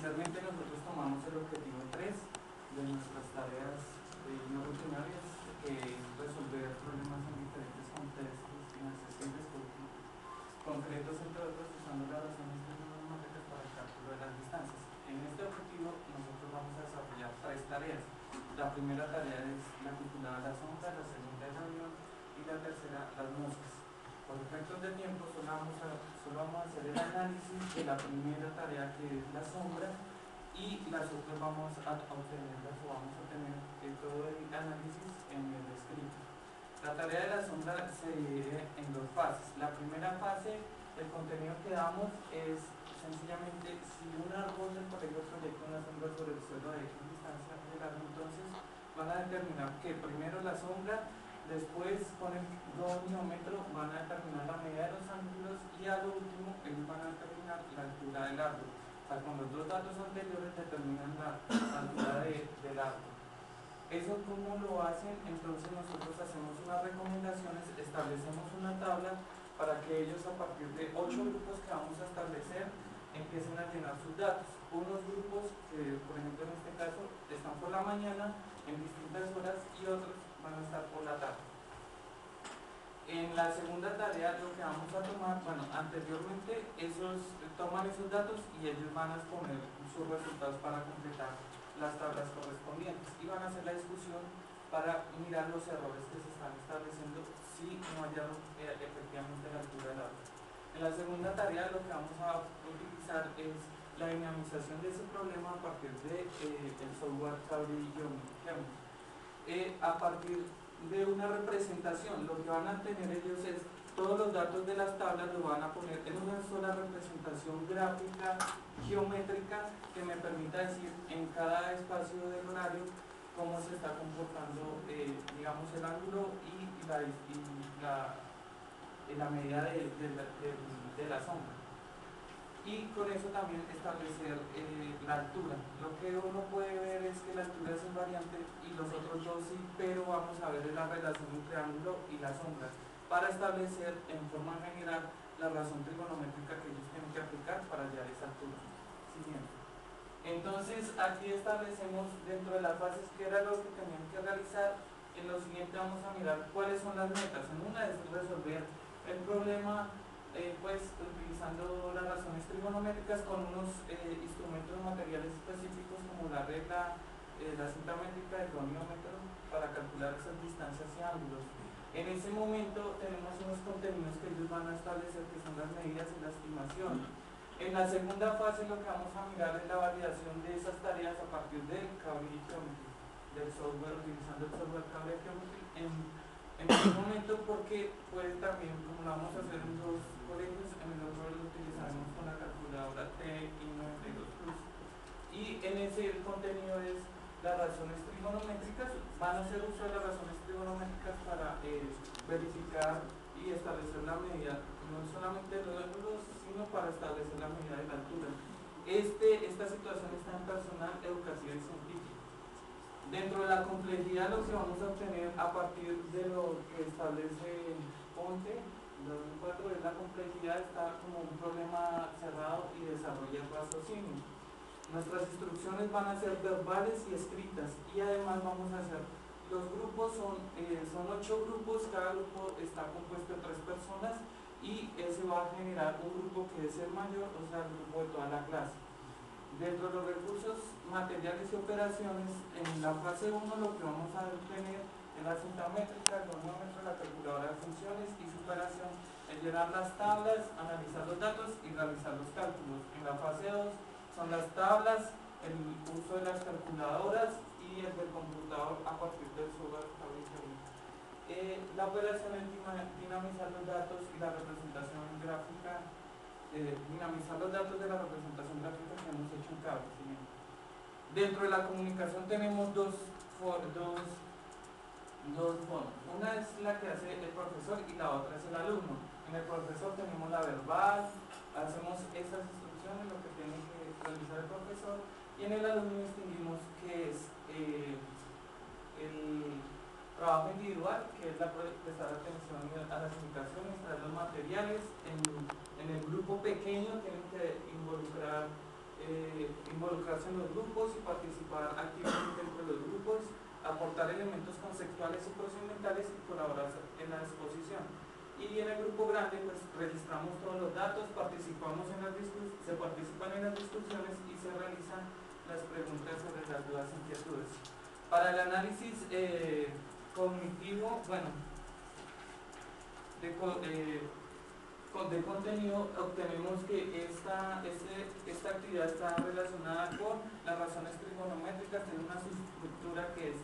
inicialmente nosotros tomamos el objetivo 3 de nuestras tareas no rutinarias, que es resolver problemas en diferentes contextos inaccesibles, concretos entre otros, usando las razones trigonométricas para el cálculo de las distancias. En este objetivo nosotros vamos a desarrollar 3 tareas. La primera tarea es la titulada La sombra, la segunda el avión y la tercera las moscas. Por efectos de tiempo solo vamos a hacer el análisis de la primera tarea, que es la sombra, y las otras vamos a obtenerlas o vamos a tener todo el análisis en el escrito. La tarea de la sombra se divide en 2 fases. La primera fase, el contenido que damos es sencillamente si un árbol del colegio proyecta una sombra sobre el suelo de X distancia del árbol, entonces van a determinar que primero la sombra, después con el goniométro van a determinar la medida de los ángulos y a lo último ellos van a determinar la altura del árbol. O sea, con los 2 datos anteriores determinan la altura del árbol. ¿Eso cómo lo hacen? Entonces nosotros hacemos unas recomendaciones, establecemos una tabla para que ellos, a partir de 8 grupos que vamos a establecer, empiecen a llenar sus datos. Unos grupos que, por ejemplo en este caso, están por la mañana en distintas horas y otros van a estar por la tarde. En la segunda tarea lo que vamos a tomar, bueno, anteriormente toman esos datos y ellos van a exponer sus resultados para completar las tablas correspondientes y van a hacer la discusión para mirar los errores que se están estableciendo si no hallaron efectivamente la altura del árbol. En la segunda tarea lo que vamos a utilizar es la dinamización de ese problema a partir del software Cabri Geometry. A partir de una representación, lo que van a tener ellos es todos los datos de las tablas lo van a poner en una sola representación gráfica geométrica que me permita decir en cada espacio del horario cómo se está comportando digamos el ángulo y la medida de la sombra, y con eso también establecer la altura. Lo que uno puede ver es que la altura es invariante y los otros dos sí, pero vamos a ver la relación entre ángulo y la sombra para establecer en forma general la razón trigonométrica que ellos tienen que aplicar para hallar esa altura. Siguiente. Entonces aquí establecemos dentro de las fases qué era lo que tenían que realizar. En lo siguiente vamos a mirar cuáles son las metas. En una es resolver el problema pues utilizando las razones trigonométricas con unos instrumentos materiales específicos como la regla, la cinta métrica del goniométro para calcular esas distancias y ángulos. En ese momento tenemos unos contenidos que ellos van a establecer que son las medidas y la estimación. En la segunda fase lo que vamos a mirar es la validación de esas tareas a partir del Cabri Geometry, del software, utilizando el software Cabri Geometry en este momento, porque pues también como lo vamos a hacer en 2 colegios, en el otro lo utilizaremos con la calculadora TI92 Plus. Y en ese contenido es las razones trigonométricas, van a hacer uso de las razones trigonométricas para verificar y establecer la medida, no solamente de los ángulos, sino para establecer la medida de la altura. Esta situación está en personal, educativa y científica. Dentro de la complejidad lo que vamos a obtener a partir de lo que establece Ponte 2004 es la complejidad, está como un problema cerrado y desarrolla el raciocinio. Nuestras instrucciones van a ser verbales y escritas y además vamos a hacer, los grupos son 8 grupos, cada grupo está compuesto de 3 personas y ese va a generar un grupo que es el mayor, o sea el grupo de toda la clase. Dentro de los recursos materiales y operaciones, en la fase 1 lo que vamos a tener en la cinta métrica, el goniométro, la calculadora de funciones y su operación es llenar las tablas, analizar los datos y realizar los cálculos. En la fase 2 son las tablas, el uso de las calculadoras y el del computador a partir del software Cabri Geometry. La operación es dinamizar los datos y la representación gráfica, dinamizar los datos de la representación gráfica que hemos hecho en Cabri. Dentro de la comunicación tenemos dos formas. Una es la que hace el profesor y la otra es el alumno. En el profesor tenemos la verbal, hacemos esas instrucciones, lo que tiene que realizar el profesor, y en el alumno distinguimos que es el trabajo individual, que es prestar atención a las indicaciones, traer los materiales. En el grupo pequeño tienen que involucrar involucrarse en los grupos y participar activamente entre los grupos, aportar elementos conceptuales y procedimentales y colaborar en la exposición. Y en el grupo grande pues registramos todos los datos, se participan en las discusiones y se realizan las preguntas sobre las dudas e inquietudes. Para el análisis cognitivo, bueno, de contenido, obtenemos que esta actividad está relacionada con las razones trigonométricas, tiene una subestructura que es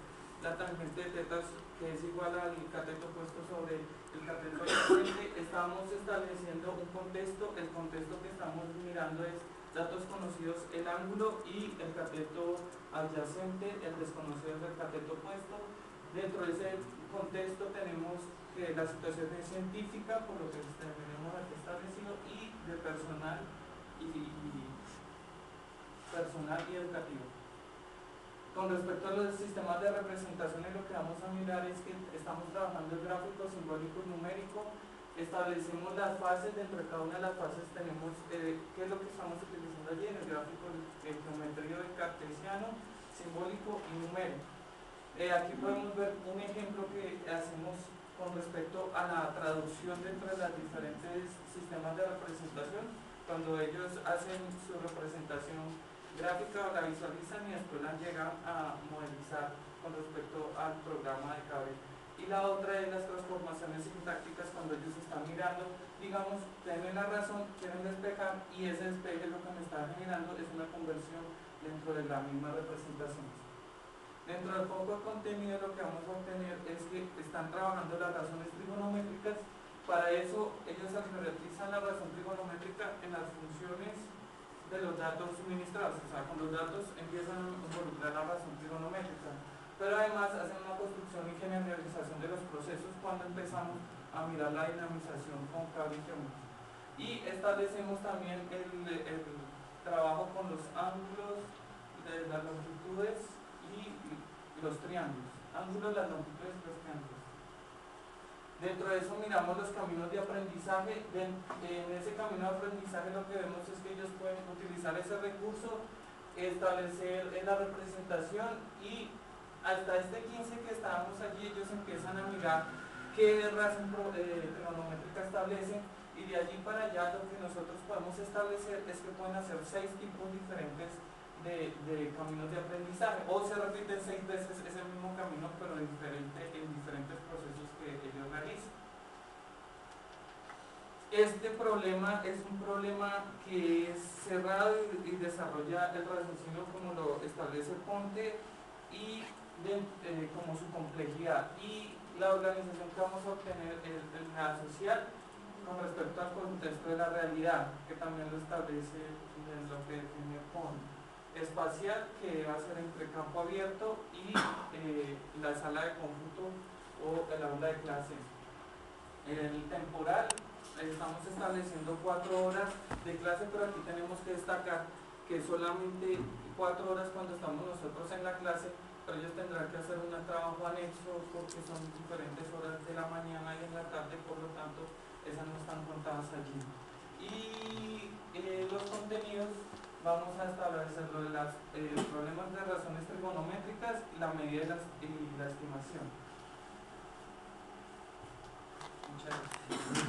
la tangente de tetas, que es igual al cateto puesto sobre el cateto adyacente. Estamos estableciendo un contexto, el contexto que estamos mirando es datos conocidos, el ángulo, y el cateto adyacente, el desconocido es el cateto opuesto. Dentro de ese contexto tenemos que la situación es científica, por lo que tenemos aquí establecido, y de personal y educativo. Con respecto a los sistemas de representaciones, lo que vamos a mirar es que estamos trabajando el gráfico, simbólico y numérico. Establecemos las fases, dentro de cada una de las fases tenemos qué es lo que estamos utilizando allí en el gráfico, el geometría de cartesiano, simbólico y numérico. Aquí podemos ver un ejemplo que hacemos con respecto a la traducción dentro de los diferentes sistemas de representación. Cuando ellos hacen su representación gráfica, la visualizan y después la llegan a modelizar con respecto al programa de KB. Y la otra es las transformaciones sintácticas, cuando ellos están mirando, digamos, tienen la razón, quieren despejar, y ese despeje lo que me está generando es una conversión dentro de la misma representación. Dentro del poco contenido, lo que vamos a obtener es que están trabajando las razones trigonométricas. Para eso ellos alfabetizan la razón trigonométrica en las funciones de los datos suministrados, o sea, con los datos empiezan a involucrar la razón trigonométrica, pero además hacen una construcción y generalización de los procesos cuando empezamos a mirar la dinamización con cable y geometría. Y establecemos también el trabajo con los ángulos, de las longitudes y los triángulos, ángulos, las longitudes y los triángulos. Dentro de eso miramos los caminos de aprendizaje. En ese camino de aprendizaje lo que vemos es que ellos pueden utilizar ese recurso, establecer la representación, y hasta este 15 que estábamos allí ellos empiezan a mirar qué razón trigonométrica establecen, y de allí para allá lo que nosotros podemos establecer es que pueden hacer 6 tipos diferentes de caminos de aprendizaje, o se repiten 6 veces ese mismo camino pero en diferentes procesos que ellos realizan. Este problema es un problema que es cerrado y desarrolla el raciocinio como lo establece Ponte, y como su complejidad, y la organización que vamos a obtener es la social con respecto al contexto de la realidad, que también lo establece en lo que define Ponte. Espacial, que va a ser entre campo abierto y la sala de cómputo o el aula de clase. El temporal, estamos estableciendo 4 horas de clase, pero aquí tenemos que destacar que solamente 4 horas cuando estamos nosotros en la clase, pero ellos tendrán que hacer un trabajo anexo porque son diferentes horas de la mañana y en la tarde, por lo tanto esas no están contadas allí. Y los contenidos, vamos a establecer lo de los problemas de razones trigonométricas, la medida y la estimación. Muchas gracias.